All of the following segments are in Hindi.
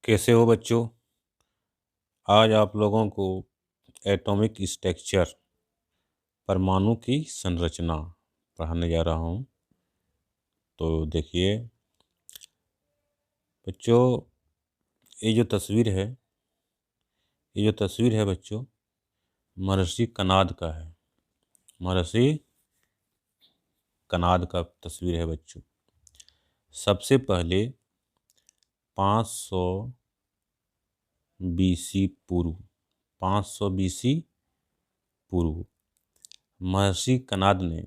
कैसे हो बच्चों। आज आप लोगों को एटॉमिक स्ट्रक्चर परमाणु की संरचना पढ़ाने जा रहा हूँ। तो देखिए बच्चों, ये जो तस्वीर है बच्चों, महर्षि कनाद का है। महर्षि कनाद का तस्वीर है बच्चों। सबसे पहले 500 बीसी पूर्व 500 बीसी पूर्व महर्षि कनाद ने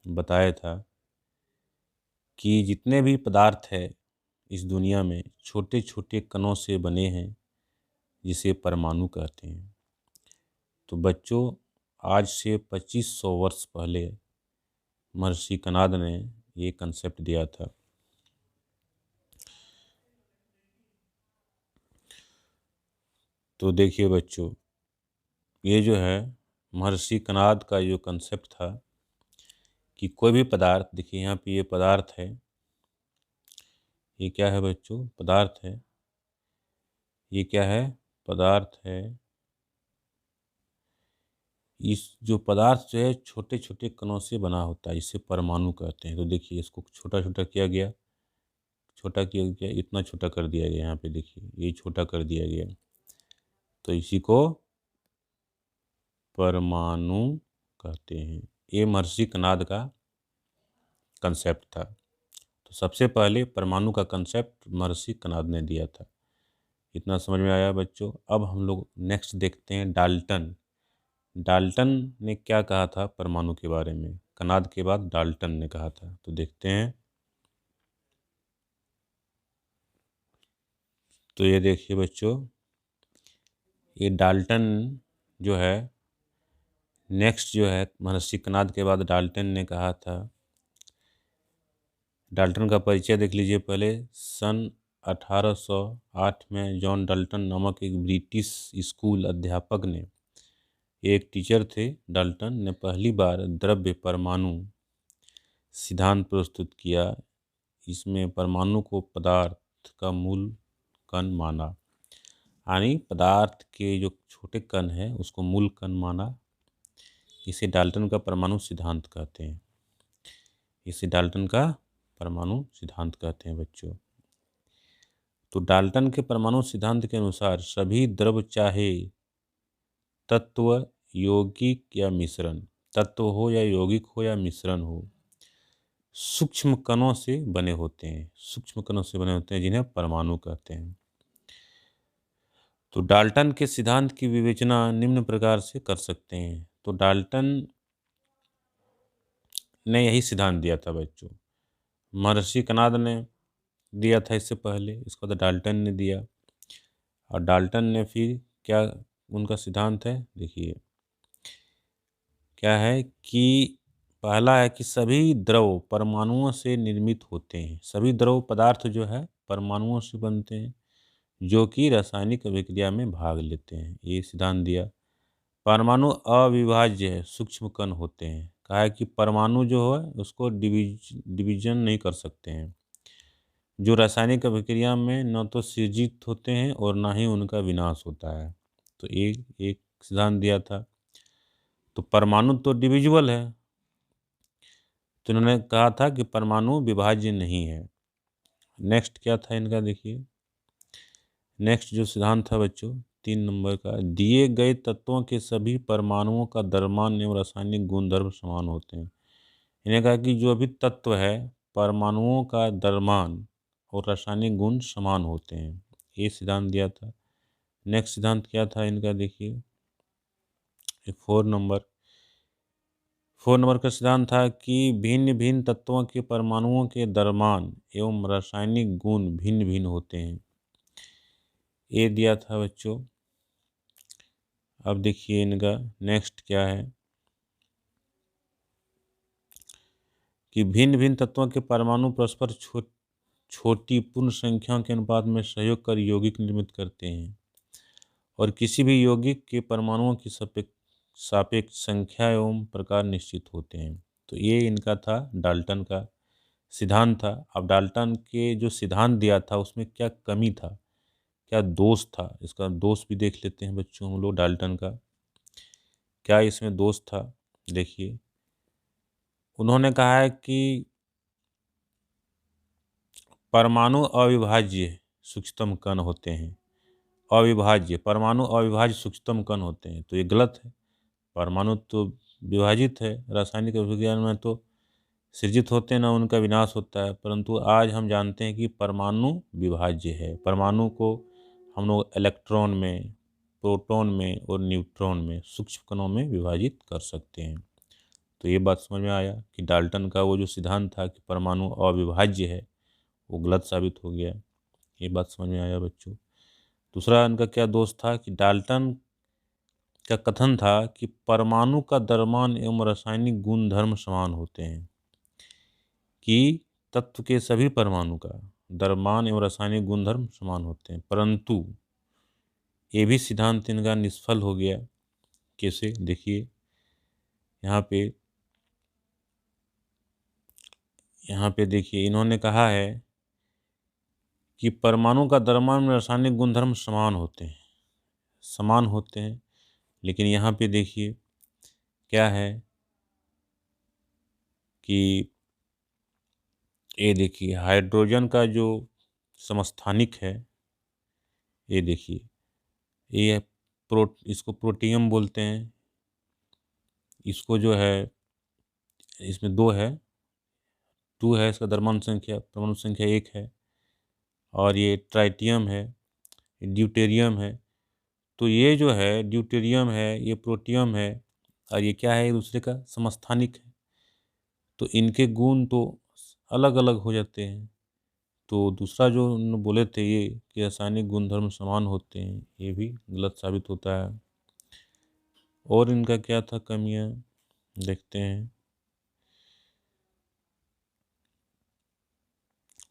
बताया था कि जितने भी पदार्थ है इस दुनिया में छोटे छोटे कणों से बने हैं, जिसे परमाणु कहते हैं। तो बच्चों, आज से 2500 वर्ष पहले महर्षि कनाद ने ये कंसेप्ट दिया था। तो देखिए बच्चों, ये जो है महर्षि कनाद का जो कंसेप्ट था कि कोई भी पदार्थ, देखिए यहाँ पे ये पदार्थ है। ये क्या है बच्चों? पदार्थ है। ये क्या है? पदार्थ है। इस जो पदार्थ जो है छोटे छोटे कणों से बना होता है, इसे परमाणु कहते हैं। तो देखिए इसको छोटा छोटा किया गया, इतना छोटा कर दिया गया। यहाँ पे देखिए ये छोटा कर दिया गया, तो इसी को परमाणु कहते हैं। ये महर्षि कनाद का कंसेप्ट था। तो सबसे पहले परमाणु का कंसेप्ट महर्षि कनाद ने दिया था। इतना समझ में आया बच्चों। अब हम लोग नेक्स्ट देखते हैं डाल्टन। डाल्टन ने क्या कहा था परमाणु के बारे में? कनाद के बाद डाल्टन ने कहा था। तो देखते हैं। तो ये देखिए बच्चों, ये डाल्टन जो है नेक्स्ट जो है महर्षि कनाद के बाद डाल्टन ने कहा था। डाल्टन का परिचय देख लीजिए पहले। सन 1808 में जॉन डाल्टन नामक एक ब्रिटिश स्कूल अध्यापक ने, एक टीचर थे, डाल्टन ने पहली बार द्रव्य परमाणु सिद्धांत प्रस्तुत किया। इसमें परमाणु को पदार्थ का मूल कण माना, यानी पदार्थ के जो छोटे कण हैं उसको मूल कण माना। इसे डाल्टन का परमाणु सिद्धांत कहते हैं। इसे डाल्टन का परमाणु सिद्धांत कहते हैं बच्चों। तो डाल्टन के परमाणु सिद्धांत के अनुसार सभी द्रव, चाहे तत्व, यौगिक या मिश्रण, तत्व हो या यौगिक हो या मिश्रण हो, सूक्ष्म कणों से बने होते हैं। सूक्ष्म कणों से बने होते हैं, जिन्हें परमाणु कहते हैं। तो डाल्टन के सिद्धांत की विवेचना निम्न प्रकार से कर सकते हैं। तो डाल्टन ने यही सिद्धांत दिया था बच्चों। महर्षि कनाद ने दिया था इससे पहले, इसको तो डाल्टन ने दिया। और डाल्टन ने फिर क्या उनका सिद्धांत है, देखिए क्या है कि पहला है कि सभी द्रव परमाणुओं से निर्मित होते हैं। सभी द्रव पदार्थ जो है परमाणुओं से बनते हैं, जो कि रासायनिक अभिक्रिया में भाग लेते हैं। ये सिद्धांत दिया। परमाणु अविभाज्य है, सूक्ष्म कण होते हैं। कहा है कि परमाणु जो है उसको डिवीजन नहीं कर सकते हैं, जो रासायनिक अभिक्रिया में न तो सृजित होते हैं और ना ही उनका विनाश होता है। तो एक एक सिद्धांत दिया था। तो परमाणु तो डिविजिबल है, तो इन्होंने कहा था कि परमाणु विभाज्य नहीं है। नेक्स्ट क्या था इनका, देखिए नेक्स्ट जो सिद्धांत था बच्चों 3 नंबर का, दिए गए तत्वों के सभी परमाणुओं का द्रव्यमान एवं रासायनिक गुणधर्म समान होते हैं। इन्हें कहा कि जो भी तत्व है परमाणुओं का द्रव्यमान और रासायनिक गुण समान होते हैं। ये सिद्धांत दिया था। नेक्स्ट सिद्धांत क्या था इनका, देखिए 4 नंबर। 4 नंबर का सिद्धांत था कि भिन्न भिन्न तत्वों के परमाणुओं के द्रव्यमान एवं रासायनिक गुण भिन्न भिन्न होते हैं। ये दिया था बच्चों। अब देखिए इनका नेक्स्ट क्या है कि भिन्न भिन्न तत्वों के परमाणु परस्पर छोटी पूर्ण संख्याओं के अनुपात में सहयोग कर यौगिक निर्मित करते हैं, और किसी भी यौगिक के परमाणुओं की सापेक्ष संख्या एवं प्रकार निश्चित होते हैं। तो ये इनका था, डाल्टन का सिद्धांत था। अब डाल्टन के जो सिद्धांत दिया था उसमें क्या कमी था, क्या दोष था, इसका दोष भी देख लेते हैं बच्चों हम लोग डाल्टन का। क्या इसमें दोष था? देखिए, उन्होंने कहा है कि परमाणु अविभाज्य सूक्ष्मतम कण होते हैं। अविभाज्य, परमाणु अविभाज्य सूक्ष्मतम कण होते हैं, तो ये गलत है। परमाणु तो विभाजित है, रासायनिक विज्ञान में तो सृजित होते हैं ना, उनका विनाश होता है। परंतु आज हम जानते हैं कि परमाणु विभाज्य है। परमाणु को हम लोग इलेक्ट्रॉन में, प्रोटॉन में और न्यूट्रॉन में, सूक्ष्म कणों में विभाजित कर सकते हैं। तो ये बात समझ में आया कि डाल्टन का वो जो सिद्धांत था कि परमाणु अविभाज्य है, वो गलत साबित हो गया। ये बात समझ में आया बच्चों। दूसरा इनका क्या दोष था कि डाल्टन का कथन था कि परमाणु का द्रव्यमान एवं रासायनिक गुणधर्म समान होते हैं, कि तत्व के सभी परमाणु का द्रव्यमान एवं रासायनिक गुणधर्म समान होते हैं। परंतु ये भी सिद्धांत इनका निष्फल हो गया। कैसे? देखिए, यहाँ पे देखिए, इन्होंने कहा है कि परमाणु का द्रव्यमान में रासायनिक गुणधर्म समान होते हैं। लेकिन यहाँ पे देखिए क्या है कि ये देखिए, हाइड्रोजन का जो समस्थानिक है, ये देखिए, ये इसको प्रोटियम बोलते हैं। इसको जो है, इसमें दो है, 2 है इसका द्रव्यमान संख्या, परमाणु संख्या 1 है। और ये ट्राइटियम है, ड्यूटेरियम है। तो ये जो है ड्यूटेरियम है, ये प्रोटियम है, और ये क्या है, एक दूसरे का समस्थानिक है। तो इनके गुण तो अलग अलग हो जाते हैं। तो दूसरा जो उन्होंने बोले थे ये कि रासायनिक गुणधर्म समान होते हैं, ये भी गलत साबित होता है। और इनका क्या था कमियां, देखते हैं।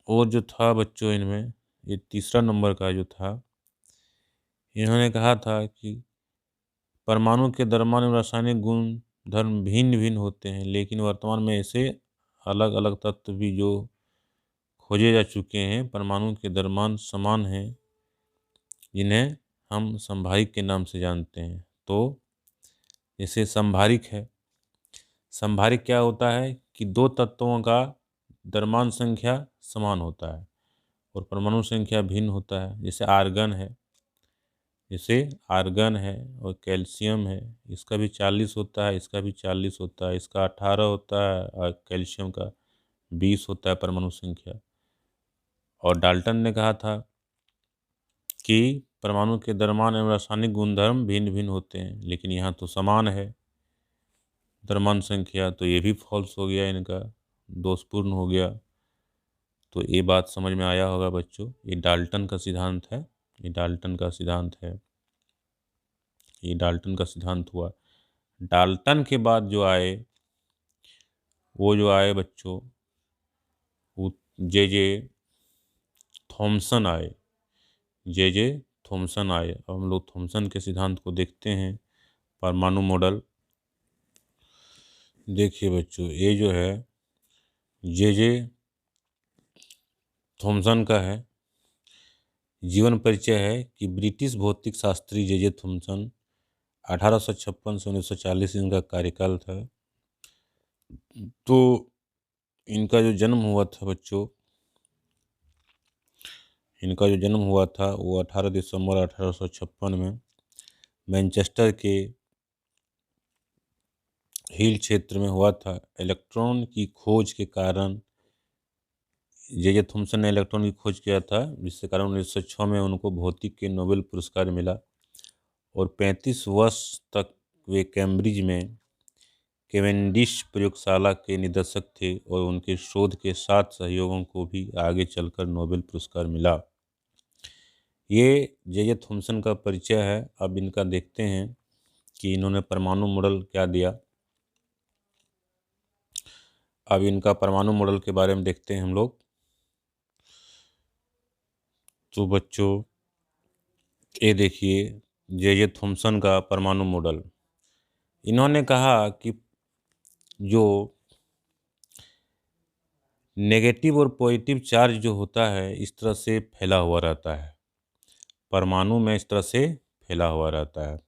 और जो था बच्चों इनमें, ये तीसरा नंबर का जो था, इन्होंने कहा था कि परमाणु के द्रव्यमान में रासायनिक गुण धर्म भिन्न भिन्न होते हैं, लेकिन वर्तमान में ऐसे अलग अलग तत्व भी जो खोजे जा चुके हैं, परमाणु के द्रव्यमान समान हैं, जिन्हें हम संभारिक के नाम से जानते हैं। तो जैसे संभारिक है, संभारिक क्या होता है कि दो तत्वों का द्रव्यमान संख्या समान होता है और परमाणु संख्या भिन्न होता है। जैसे आर्गन है और कैल्शियम है, इसका भी 40 होता है, इसका भी 40 होता है, इसका 18 होता है और कैल्शियम का 20 होता है परमाणु संख्या। और डाल्टन ने कहा था कि परमाणु के द्रव्यमान एवं रासायनिक गुणधर्म भिन्न भिन्न होते हैं, लेकिन यहाँ तो समान है द्रव्यमान संख्या। तो ये भी फॉल्स हो गया, इनका दोषपूर्ण हो गया। तो ये बात समझ में आया होगा बच्चों, ये डाल्टन का सिद्धांत है, ये डाल्टन का सिद्धांत है, ये डाल्टन का सिद्धांत हुआ। डाल्टन के बाद जो आए, वो जो आए बच्चों, वो जे जे थॉमसन आए, जे जे थॉमसन आए। अब हम लोग थॉमसन के सिद्धांत को देखते हैं। परमाणु मॉडल देखिए बच्चों, ये जो है जे जे थॉमसन का है। जीवन परिचय है कि ब्रिटिश भौतिक शास्त्री जे जे थॉमसन 1856 से 1940 इनका कार्यकाल था। तो इनका जो जन्म हुआ था बच्चों, इनका जो जन्म हुआ था वो 18 दिसंबर 1856 में मैनचेस्टर के हिल क्षेत्र में हुआ था। इलेक्ट्रॉन की खोज के कारण जे जे थॉमसन ने इलेक्ट्रॉन की खोज किया था, जिसके कारण 1906 में उनको भौतिक के नोबेल पुरस्कार मिला। और 35 वर्ष तक वे कैम्ब्रिज में केवेंडिश प्रयोगशाला के निदेशक थे और उनके शोध के 7 सहयोगों को भी आगे चलकर नोबेल पुरस्कार मिला। ये जे जे थॉमसन का परिचय है। अब इनका देखते हैं कि इन्होंने परमाणु मॉडल क्या दिया। अब इनका परमाणु मॉडल के बारे में देखते हैं हम लोग। तो बच्चों ये देखिए, जे जे थॉमसन का परमाणु मॉडल। इन्होंने कहा कि जो नेगेटिव और पॉजिटिव चार्ज जो होता है, इस तरह से फैला हुआ रहता है। परमाणु में इस तरह से फैला हुआ रहता है,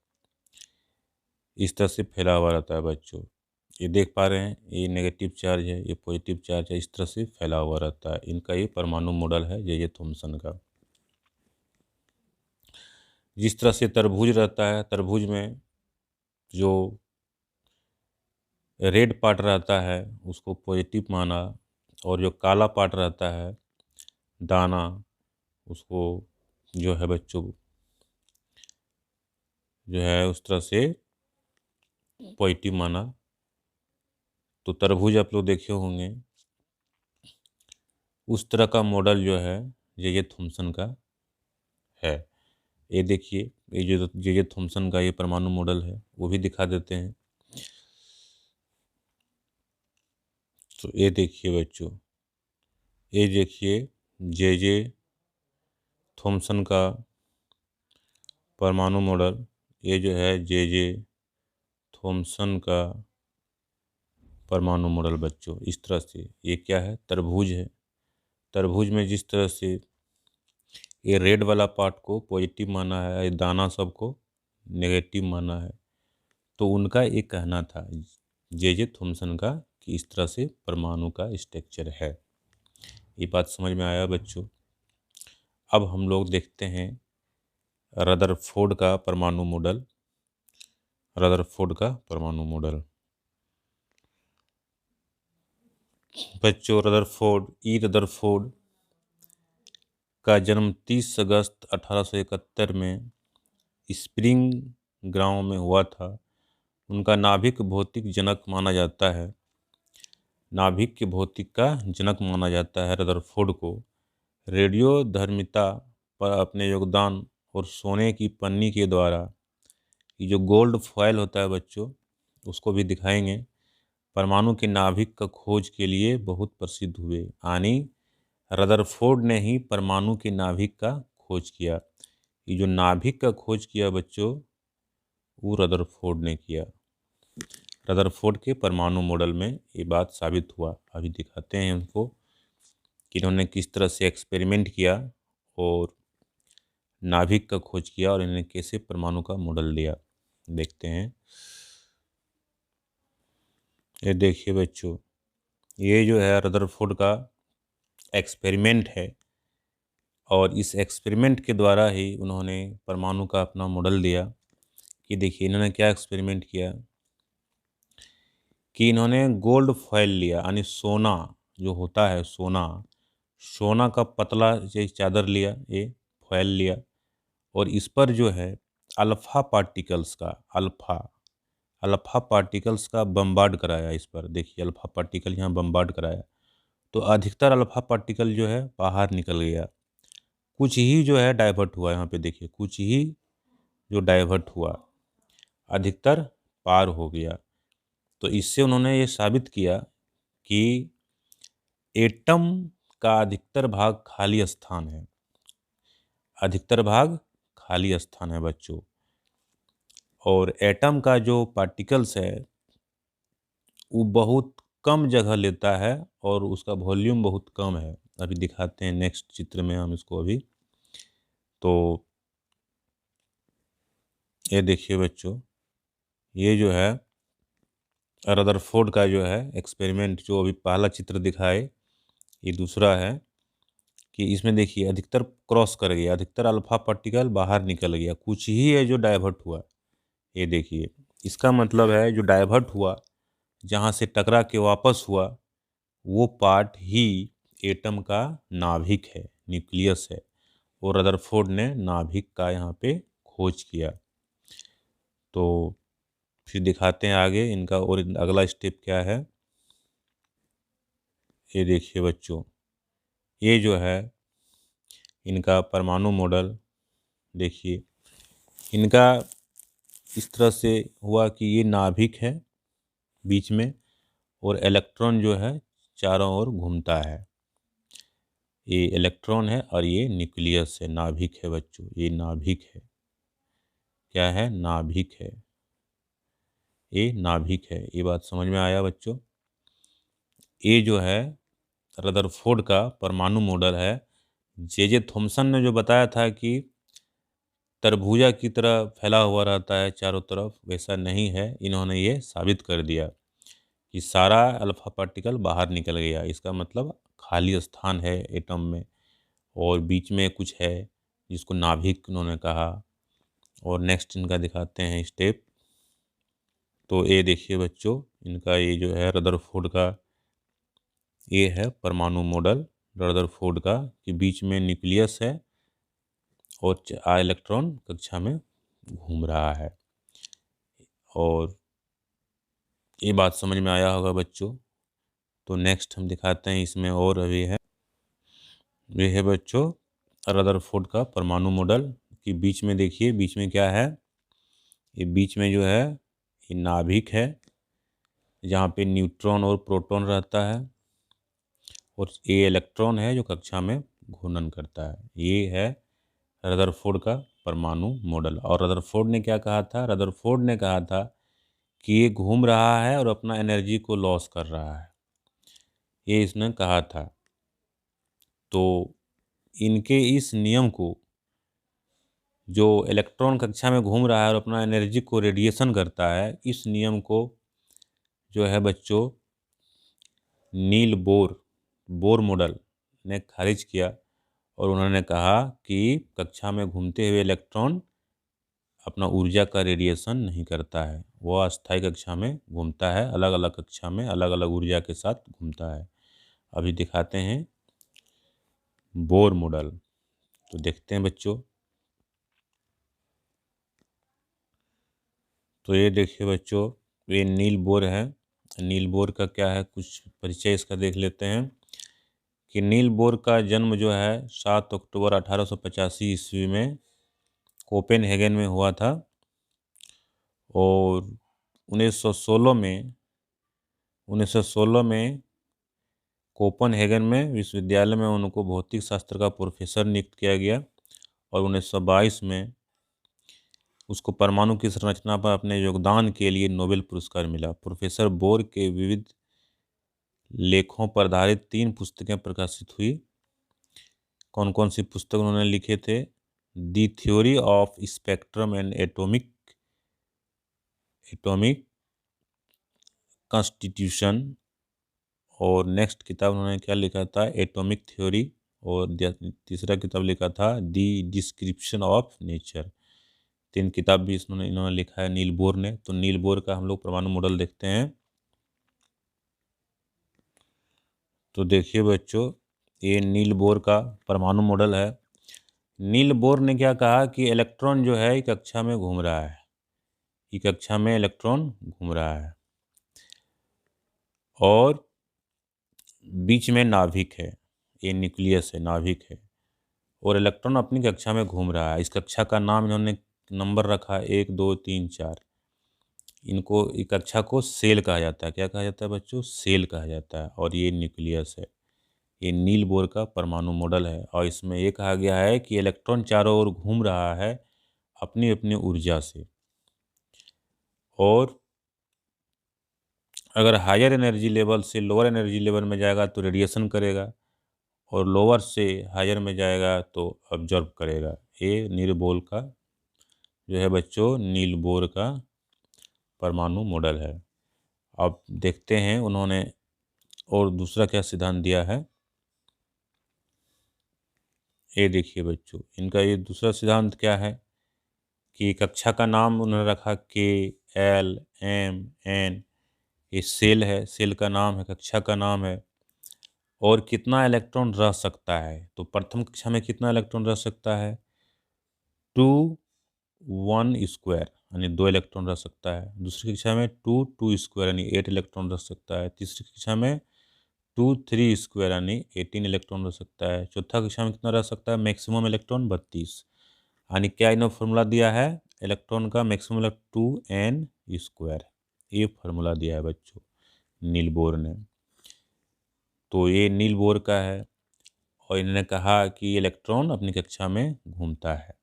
इस तरह से फैला हुआ रहता है बच्चों। ये देख पा रहे हैं, ये नेगेटिव चार्ज है, ये पॉजिटिव चार्ज है, इस तरह से फैला हुआ रहता है। इनका ये परमाणु मॉडल है जे थॉमसन का। जिस तरह से तरबूज रहता है, तरबूज में जो रेड पार्ट रहता है उसको पॉजिटिव माना, और जो काला पार्ट रहता है दाना, उसको जो है बच्चों जो है उस तरह से पॉजिटिव माना। तो तरबूज आप लोग देखे होंगे, उस तरह का मॉडल जो है जे थॉमसन का है। ये देखिए, ये जो जे थॉमसन का ये परमाणु मॉडल है वो भी दिखा देते हैं। तो ये देखिए बच्चों, ये देखिए जे थॉमसन का परमाणु मॉडल, ये जो है जे थॉमसन का परमाणु मॉडल बच्चों। इस तरह से ये क्या है, तरबूज है। तरबूज में जिस तरह से ये रेड वाला पार्ट को पॉजिटिव माना है, ये दाना सबको नेगेटिव माना है। तो उनका ये कहना था जे थॉमसन का कि इस तरह से परमाणु का स्ट्रक्चर है। ये बात समझ में आया बच्चों। अब हम लोग देखते हैं रदरफोर्ड का परमाणु मॉडल। रदरफोर्ड का परमाणु मॉडल बच्चों, रदरफोर्ड का जन्म 30 अगस्त 1871 में स्प्रिंग ग्राउंड में हुआ था। उनका नाभिक भौतिक जनक माना जाता है, नाभिक के भौतिक का जनक माना जाता है रदरफोर्ड को। रेडियोधर्मिता पर अपने योगदान और सोने की पन्नी के द्वारा, ये जो गोल्ड फॉयल होता है बच्चों उसको भी दिखाएंगे, परमाणु के नाभिक का खोज के लिए बहुत प्रसिद्ध हुए। यानी रदरफोर्ड ने ही परमाणु के नाभिक का खोज किया। ये जो नाभिक का खोज किया बच्चों वो रदरफोर्ड ने किया। रदरफोर्ड के परमाणु मॉडल में ये बात साबित हुआ। अभी दिखाते हैं उनको कि इन्होंने किस तरह से एक्सपेरिमेंट किया और नाभिक का खोज किया और इन्होंने कैसे परमाणु का मॉडल दिया। देखते हैं। ये देखिए बच्चों, ये जो है रदरफोर्ड का एक्सपेरिमेंट है, और इस एक्सपेरिमेंट के द्वारा ही उन्होंने परमाणु का अपना मॉडल दिया। कि देखिए इन्होंने क्या एक्सपेरिमेंट किया कि इन्होंने गोल्ड फॉयल लिया, यानी सोना जो होता है, सोना का पतला ये चादर लिया, ये फॉयल लिया, और इस पर जो है अल्फ़ा पार्टिकल्स का बम्बार्ड कराया। इस पर देखिए अल्फ़ा पार्टिकल यहाँ बम्बार्ड कराया, तो अधिकतर अल्फ़ा पार्टिकल जो है बाहर निकल गया, कुछ ही जो है डाइवर्ट हुआ। यहाँ पे देखिए कुछ ही जो डाइवर्ट हुआ, अधिकतर पार हो गया। तो इससे उन्होंने ये साबित किया कि एटम का अधिकतर भाग खाली स्थान है, अधिकतर भाग खाली स्थान है बच्चों। और एटम का जो पार्टिकल्स है वो बहुत कम जगह लेता है और उसका वॉल्यूम बहुत कम है। अभी दिखाते हैं नेक्स्ट चित्र में हम इसको। अभी तो ये देखिए बच्चों, ये जो है रदरफोर्ड का जो है एक्सपेरिमेंट, जो अभी पहला चित्र दिखाए, ये दूसरा है कि इसमें देखिए अधिकतर क्रॉस कर गया, अधिकतर अल्फा पार्टिकल बाहर निकल गया, कुछ ही है जो डाइवर्ट हुआ। ये देखिए, इसका मतलब है जो डाइवर्ट हुआ, जहाँ से टकरा के वापस हुआ, वो पार्ट ही एटम का नाभिक है, न्यूक्लियस है। और रदरफोर्ड ने नाभिक का यहाँ पे खोज किया। तो फिर दिखाते हैं आगे इनका और अगला स्टेप क्या है। ये देखिए बच्चों, ये जो है इनका परमाणु मॉडल, देखिए इनका इस तरह से हुआ कि ये नाभिक है बीच में, और इलेक्ट्रॉन जो है चारों ओर घूमता है। ये इलेक्ट्रॉन है और ये न्यूक्लियस है, नाभिक है बच्चों, ये नाभिक है। क्या है? नाभिक है, ये नाभिक है। ये बात समझ में आया बच्चों। ये जो है रदरफोर्ड का परमाणु मॉडल है। जे थॉमसन ने जो बताया था कि तरबूजा की तरह फैला हुआ रहता है चारों तरफ, वैसा नहीं है। इन्होंने ये साबित कर दिया कि सारा अल्फा पार्टिकल बाहर निकल गया। इसका मतलब खाली स्थान है एटम में, और बीच में कुछ है जिसको नाभिक उन्होंने कहा। और नेक्स्ट इनका दिखाते हैं स्टेप। तो ये देखिए बच्चों, इनका ये जो है रदरफोर्ड का ये है परमाणु मॉडल रदरफोर्ड का, कि बीच में न्यूक्लियस है और इलेक्ट्रॉन कक्षा में घूम रहा है। और ये बात समझ में आया होगा बच्चों। तो नेक्स्ट हम दिखाते हैं, इसमें और अभी है, ये है बच्चों रदरफोर्ड का परमाणु मॉडल, कि बीच में देखिए बीच में क्या है। ये बीच में जो है ये नाभिक है, जहाँ पे न्यूट्रॉन और प्रोटॉन रहता है, और ये इलेक्ट्रॉन है जो कक्षा में घूर्णन करता है। ये है रदरफोर्ड का परमाणु मॉडल। और रदरफोर्ड ने क्या कहा था? रदरफोर्ड ने कहा था कि ये घूम रहा है और अपना एनर्जी को लॉस कर रहा है, ये इसने कहा था। तो इनके इस नियम को, जो इलेक्ट्रॉन कक्षा में घूम रहा है और अपना एनर्जी को रेडिएशन करता है, इस नियम को जो है बच्चों नील बोर मॉडल ने खारिज किया। और उन्होंने कहा कि कक्षा में घूमते हुए इलेक्ट्रॉन अपना ऊर्जा का रेडिएशन नहीं करता है, वो अस्थायी कक्षा में घूमता है, अलग अलग कक्षा में अलग अलग ऊर्जा के साथ घूमता है। अभी दिखाते हैं बोर मॉडल, तो देखते हैं बच्चों। तो ये देखिए बच्चों, ये नील बोर है। नील बोर का क्या है, कुछ परिचय इसका देख लेते हैं। कि नील बोर का जन्म जो है 7 अक्टूबर 1885 ईस्वी में कोपेनहेगन में हुआ था। और 1916 में कोपेनहेगन में विश्वविद्यालय में उनको भौतिक शास्त्र का प्रोफेसर नियुक्त किया गया। और 1922 में उसको परमाणु की संरचना पर अपने योगदान के लिए नोबेल पुरस्कार मिला। प्रोफेसर बोर के विविध लेखों पर आधारित 3 पुस्तकें प्रकाशित हुई। कौन कौन सी पुस्तक उन्होंने लिखे थे? The theory of spectrum and atomic constitution. और नेक्स्ट किताब उन्होंने क्या लिखा था? Atomic theory. और तीसरा किताब लिखा था दी डिस्क्रिप्शन ऑफ नेचर। 3 किताब भी इन्होंने लिखा है नील बोर ने। तो नील बोर का हम लोग परमाणु मॉडल देखते हैं। तो देखिए बच्चों, ये नील बोर का परमाणु मॉडल है। नील बोर ने क्या कहा कि इलेक्ट्रॉन जो है कक्षा में घूम रहा है, ये कक्षा में इलेक्ट्रॉन घूम रहा है, और बीच में नाभिक है, ये न्यूक्लियस है, नाभिक है, और इलेक्ट्रॉन अपनी कक्षा में घूम रहा है। इस कक्षा का नाम इन्होंने नंबर रखा 1 2 3 4। इनको इस कक्षा को सेल कहा जाता है। क्या कहा जाता है बच्चों? सेल कहा जाता है। और ये न्यूक्लियस है। ये नील बोर का परमाणु मॉडल है। और इसमें ये कहा गया है कि इलेक्ट्रॉन चारों ओर घूम रहा है अपनी अपनी ऊर्जा से, और अगर हायर एनर्जी लेवल से लोअर एनर्जी लेवल में जाएगा तो रेडिएशन करेगा, और लोअर से हायर में जाएगा तो ऑब्जर्व करेगा। ये नील बोर का जो है बच्चों, नील बोर का परमाणु मॉडल है। अब देखते हैं उन्होंने और दूसरा क्या सिद्धांत दिया है। ये देखिए बच्चों, इनका ये दूसरा सिद्धांत क्या है कि कक्षा का नाम उन्होंने रखा KLMN। ये सेल है, सेल का नाम है, कक्षा का नाम है। और कितना इलेक्ट्रॉन रह सकता है? तो प्रथम कक्षा में कितना इलेक्ट्रॉन रह सकता है? 2 1 स्क्वायर, यानी 2 इलेक्ट्रॉन रह सकता है। दूसरी कक्षा में 2 स्क्वायर यानी 8 इलेक्ट्रॉन रह सकता है। तीसरी कक्षा में 2 3 स्क्वायर यानी 18 इलेक्ट्रॉन रह सकता है। चौथा कक्षा में कितना रह सकता है? Maximum electron 32। यानी क्या इन्होंने फॉर्मूला दिया है इलेक्ट्रॉन का? Maximum 2n square. ये फार्मूला दिया है बच्चों नील बोर ने। तो ये नील बोर का है। और इन्होंने कहा कि इलेक्ट्रॉन अपनी कक्षा में घूमता है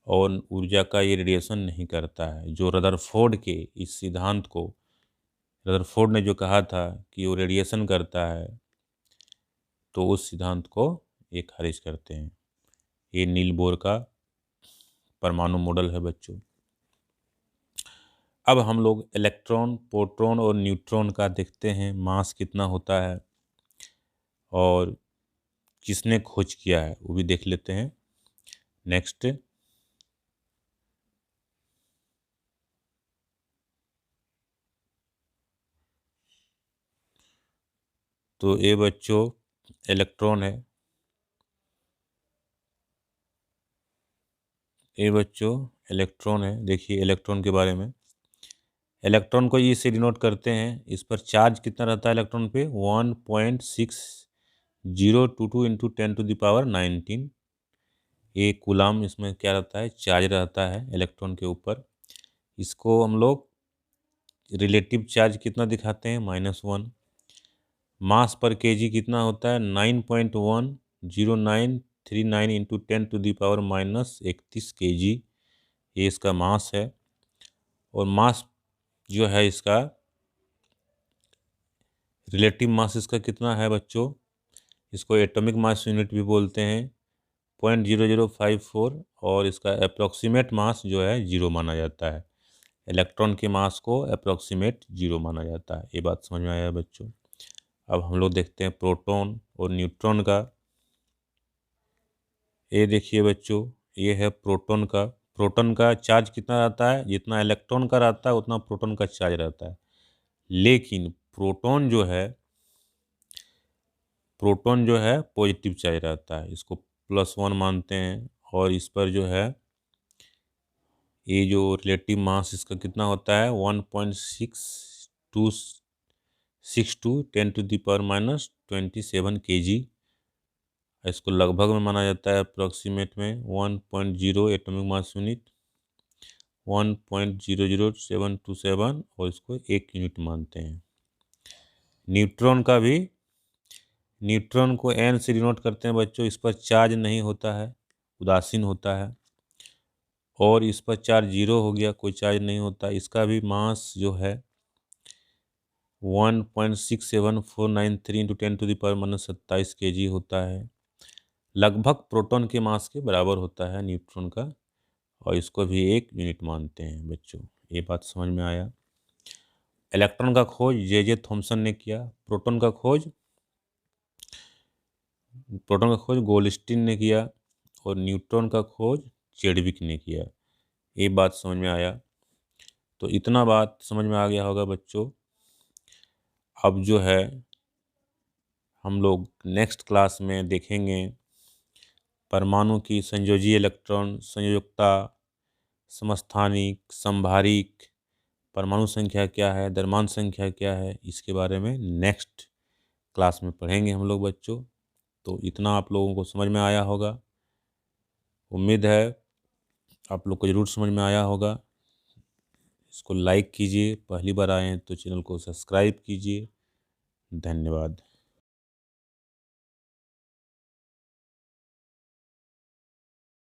और ऊर्जा का ये रेडिएशन नहीं करता है। जो रदरफोर्ड के इस सिद्धांत को, रदरफोर्ड ने जो कहा था कि वो रेडिएशन करता है, तो उस सिद्धांत को ये खारिज करते हैं। ये नील बोर का परमाणु मॉडल है बच्चों। अब हम लोग इलेक्ट्रॉन, प्रोटॉन और न्यूट्रॉन का देखते हैं, मास कितना होता है और किसने खोज किया है वो भी देख लेते हैं। नेक्स्ट, तो ये बच्चों इलेक्ट्रॉन है। ये बच्चों इलेक्ट्रॉन है। देखिए इलेक्ट्रॉन के बारे में, इलेक्ट्रॉन को ई से डिनोट करते हैं। इस पर चार्ज कितना रहता है इलेक्ट्रॉन पे? 1.6022 इंटू 10⁻19। ये कूलाम इसमें क्या रहता है? चार्ज रहता है इलेक्ट्रॉन के ऊपर। इसको हम लोग रिलेटिव चार्ज कितना दिखाते हैं? -1। मास पर केजी कितना होता है? 9.10939 इंटू 10⁻−31 kg। ये इसका मास है। और मास जो है इसका, रिलेटिव मास इसका कितना है बच्चों? इसको एटॉमिक मास यूनिट भी बोलते हैं, 0.0054। और इसका अप्रॉक्सीमेट मास जो है 0 माना जाता है। इलेक्ट्रॉन के मास को अप्रॉक्सीमेट 0 माना जाता है। ये बात समझ में आया है बच्चों। अब हम लोग देखते हैं प्रोटॉन और न्यूट्रॉन का। ये देखिए बच्चों, ये है प्रोटॉन का। प्रोटॉन का चार्ज कितना रहता है? जितना इलेक्ट्रॉन का रहता है उतना प्रोटॉन का चार्ज रहता है। लेकिन प्रोटॉन जो है पॉजिटिव चार्ज रहता है, इसको +1 मानते हैं। और इस पर जो है ये जो रिलेटिव मास इसका कितना होता है? 1.6262 10⁻27 kg। इसको लगभग में माना जाता है, अप्रॉक्सीमेट में 1.0 एटॉमिक मास यूनिट, 1.00727, और इसको 1 यूनिट मानते हैं। न्यूट्रॉन का भी, न्यूट्रॉन को n से डिनोट करते हैं बच्चों। इस पर चार्ज नहीं होता है, उदासीन होता है। और इस पर चार्ज 0 हो गया, कोई चार्ज नहीं होता। इसका भी मास जो है 1.67493 इंटू 10⁻27 kg होता है। लगभग प्रोटॉन के मास के बराबर होता है न्यूट्रॉन का। और इसको भी 1 यूनिट मानते हैं बच्चों। ये बात समझ में आया। इलेक्ट्रॉन का खोज जे थॉमसन ने किया। प्रोटॉन का खोज गोल्डस्टीन ने किया। और न्यूट्रॉन का खोज चेडविक ने किया। ये बात समझ में आया। तो इतना बात समझ में आ गया होगा बच्चों। अब जो है हम लोग नेक्स्ट क्लास में देखेंगे परमाणु की संयोजी इलेक्ट्रॉन संयोजकता, समस्थानिक, संभारिक, परमाणु संख्या क्या है, द्रव्यमान संख्या क्या है, इसके बारे में नेक्स्ट क्लास में पढ़ेंगे हम लोग बच्चों। तो इतना आप लोगों को समझ में आया होगा। उम्मीद है आप लोग को ज़रूर समझ में आया होगा। इसको लाइक कीजिए, पहली बार आए हैं तो चैनल को सब्सक्राइब कीजिए। धन्यवाद।